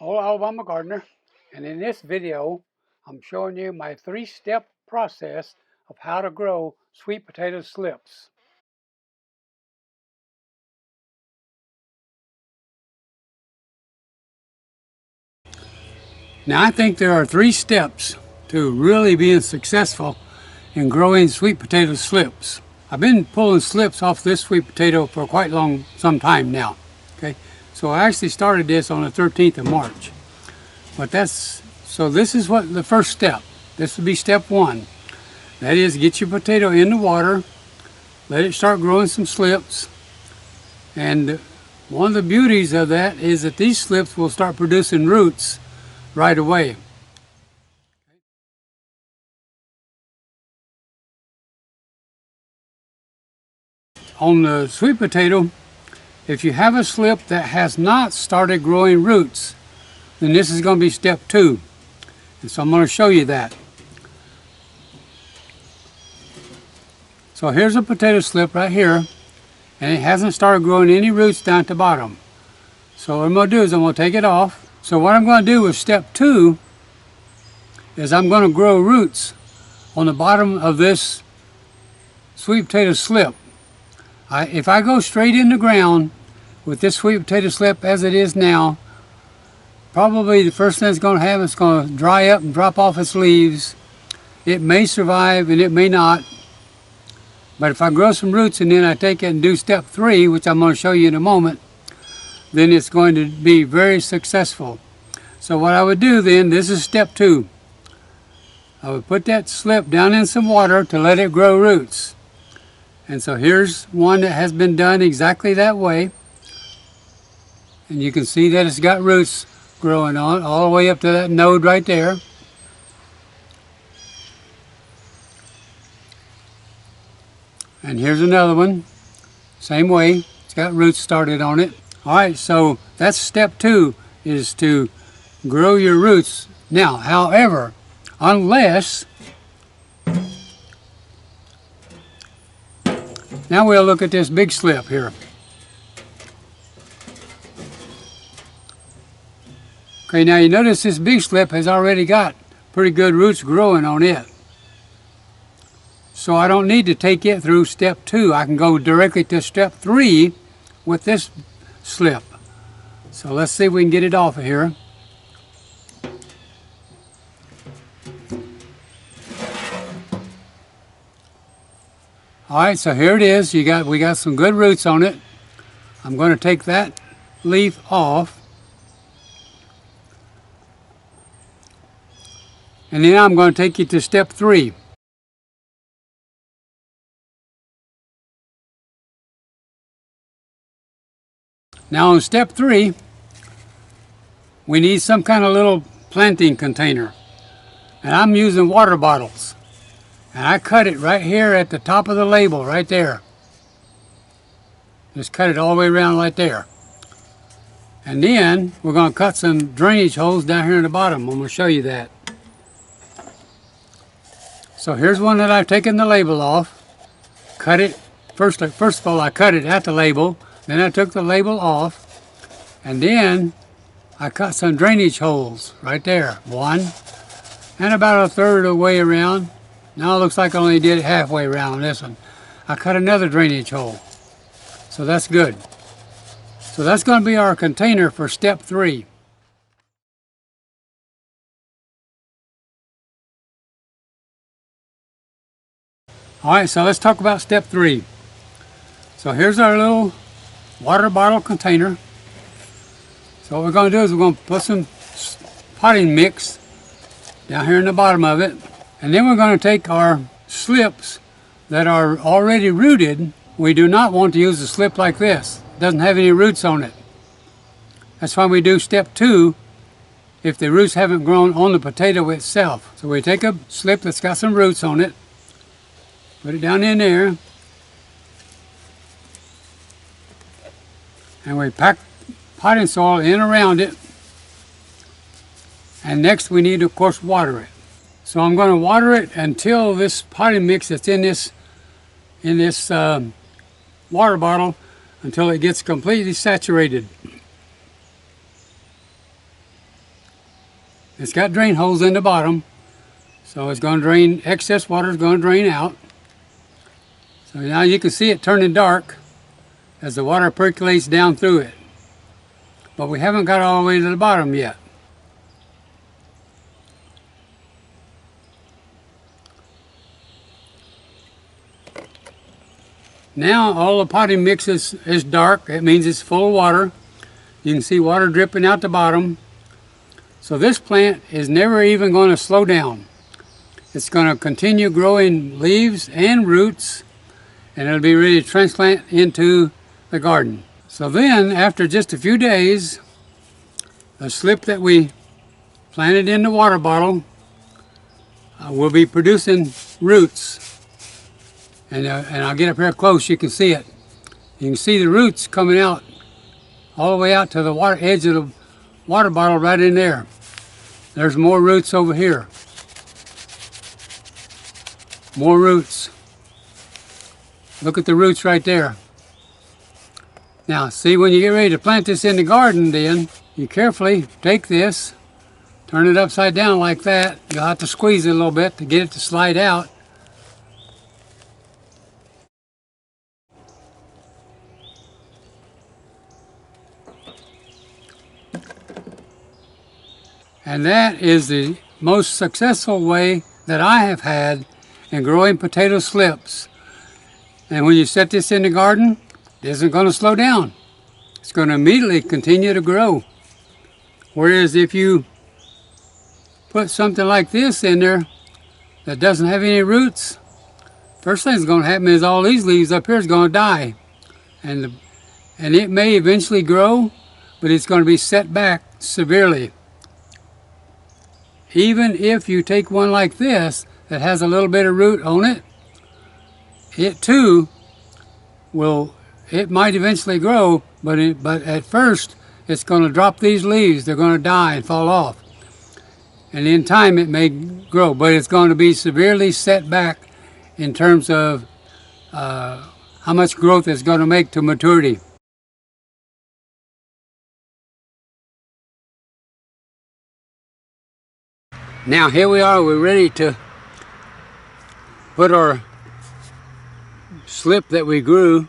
Old Alabama Gardener, and in this video I'm showing you my 3-step process of how to grow sweet potato slips. Now I think there are 3 steps to really being successful in growing sweet potato slips. I've been pulling slips off this sweet potato for quite some time now. Okay, so I actually started this on the 13th of March. So this is what the first step. This would be step 1. That is, get your potato in the water, let it start growing some slips, and one of the beauties of that is that these slips will start producing roots right away. On the sweet potato, if you have a slip that has not started growing roots, then this is going to be step 2. And so I'm going to show you that. So here's a potato slip right here, and it hasn't started growing any roots down at the bottom. So what I'm going to do is I'm going to take it off. So what I'm going to do with step 2 is I'm going to grow roots on the bottom of this sweet potato slip. If I go straight in the ground with this sweet potato slip as it is now, probably the first thing it's going to have is going to dry up and drop off its leaves. It may survive and it may not. But if I grow some roots and then I take it and do step 3, which I'm going to show you in a moment, then it's going to be very successful. So what I would do then, this is step 2. I would put that slip down in some water to let it grow roots. And so here's one that has been done exactly that way. And you can see that it's got roots growing on all the way up to that node right there. And here's another one, same way, it's got roots started on it. Alright, so that's step 2, is to grow your roots. Now, however, unless, now we'll look at this big slip here. Okay, now you notice this big slip has already got pretty good roots growing on it. So I don't need to take it through step 2. I can go directly to step 3 with this slip. So let's see if we can get it off of here. Alright, so here it is. We got some good roots on it. I'm going to take that leaf off. And then I'm going to take you to step 3. Now on step 3, we need some kind of little planting container. And I'm using water bottles. And I cut it right here at the top of the label, right there. Just cut it all the way around right there. And then we're going to cut some drainage holes down here in the bottom. I'm going to show you that. So here's one that I've taken the label off. Cut it, first of all I cut it at the label. Then I took the label off, and then I cut some drainage holes right there. One, and about a third of the way around. Now it looks like I only did it halfway around on this one. I cut another drainage hole. So that's good. So that's going to be our container for step 3. Alright, so let's talk about step 3. So here's our little water bottle container. So what we're going to do is we're going to put some potting mix down here in the bottom of it, and then we're going to take our slips that are already rooted. We do not want to use a slip like this. It doesn't have any roots on it. That's why we do step 2 if the roots haven't grown on the potato itself. So we take a slip that's got some roots on it, put it down in there, and we pack potting soil in around it. And next we need to, of course, water it. So I'm going to water it until this potting mix that's in this water bottle, until it gets completely saturated. It's got drain holes in the bottom, so it's going to drain, excess water is going to drain out. So now you can see it turning dark as the water percolates down through it. But we haven't got all the way to the bottom yet. Now all the potting mix is dark. It means it's full of water. You can see water dripping out the bottom. So this plant is never even going to slow down. It's going to continue growing leaves and roots, and it'll be ready to transplant into the garden. So then, after just a few days, the slip that we planted in the water bottle will be producing roots. And I'll get up here close, you can see it. You can see the roots coming out all the way out to the edge of the water bottle right in there. There's more roots over here. More roots. Look at the roots right there. Now, see, when you get ready to plant this in the garden, then you carefully take this, turn it upside down like that. You'll have to squeeze it a little bit to get it to slide out. And that is the most successful way that I have had in growing potato slips. And when you set this in the garden, it isn't going to slow down. It's going to immediately continue to grow. Whereas if you put something like this in there that doesn't have any roots, first thing that's going to happen is all these leaves up here is going to die. And it may eventually grow, but it's going to be set back severely. Even if you take one like this that has a little bit of root on it, it too it might eventually grow, but at first it's going to drop these leaves. They're going to die and fall off. And in time it may grow, but it's going to be severely set back in terms of how much growth it's going to make to maturity. Now here we are, we're ready to put our slip that we grew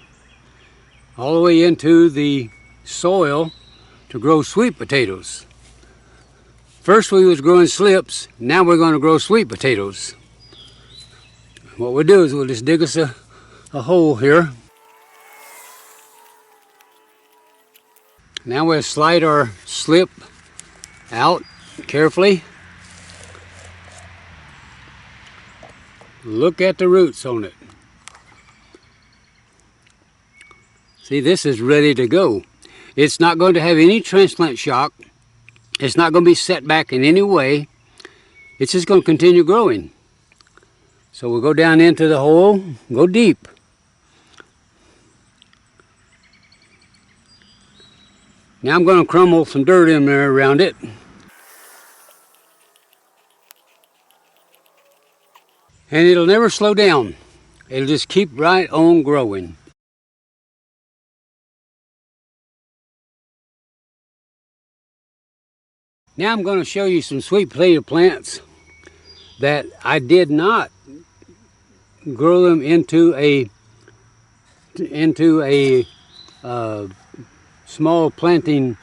all the way into the soil to grow sweet potatoes. First we was growing slips, now we're going to grow sweet potatoes. What we'll do is we'll just dig us a hole here. Now we'll slide our slip out carefully. Look at the roots on it. See, this is ready to go. It's not going to have any transplant shock. It's not going to be set back in any way. It's just going to continue growing. So we'll go down into the hole, go deep. Now I'm going to crumble some dirt in there around it. And it'll never slow down. It'll just keep right on growing. Now I'm going to show you some sweet potato plants that I did not grow them into a small planting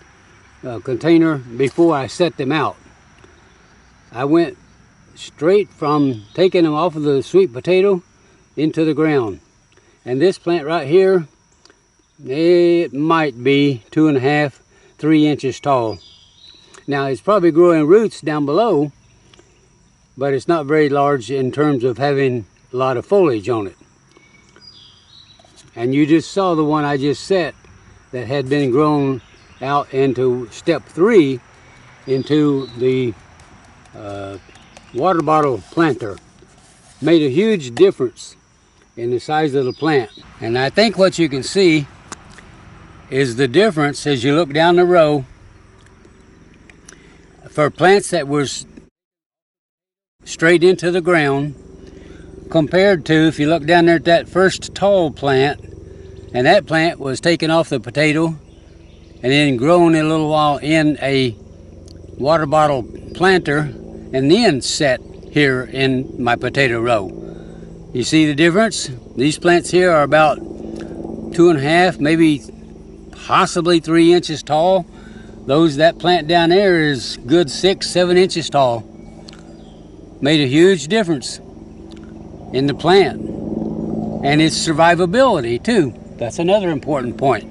container before I set them out. I went straight from taking them off of the sweet potato into the ground. And this plant right here, it might be 2.5, 3 inches tall. Now it's probably growing roots down below, but it's not very large in terms of having a lot of foliage on it. And you just saw the one I just set that had been grown out into step 3 into the water bottle planter. Made a huge difference in the size of the plant. And I think what you can see is the difference as you look down the row for plants that were straight into the ground compared to if you look down there at that first tall plant, and that plant was taken off the potato and then grown a little while in a water bottle planter and then set here in my potato row. You see the difference? These plants here are about 2.5, maybe possibly 3 inches tall. That plant down there is good 6-7 inches tall. Made a huge difference in the plant and its survivability too. That's another important point.